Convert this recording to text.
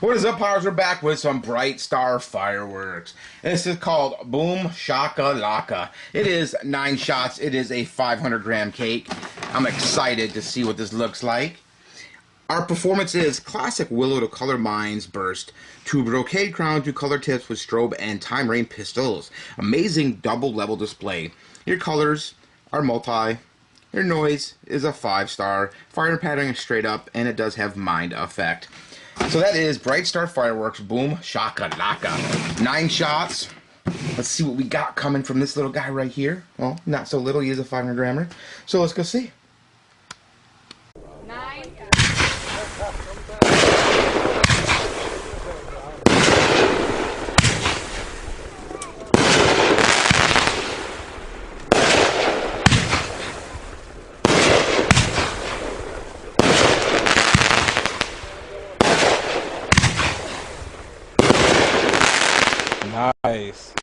What is up, Powers? We're back with some Brightstar fireworks. This is called Boom Shacka Lacka. It is 9 shots. It is a 500-gram cake. I'm excited to see what this looks like. Our performance is classic willow to color mines burst to brocade crown to color tips with strobe and time rain pistols. Amazing double level display. Your colors are multi. Your noise is a 5-star. Fire pattern is straight up, and it does have mind effect. So that is Brightstar Fireworks Boom Shacka Lacka. 9 shots. Let's see what we got coming from this little guy right here. Well, not so little. He is a 500 grammer. So let's go see. 9. Nice.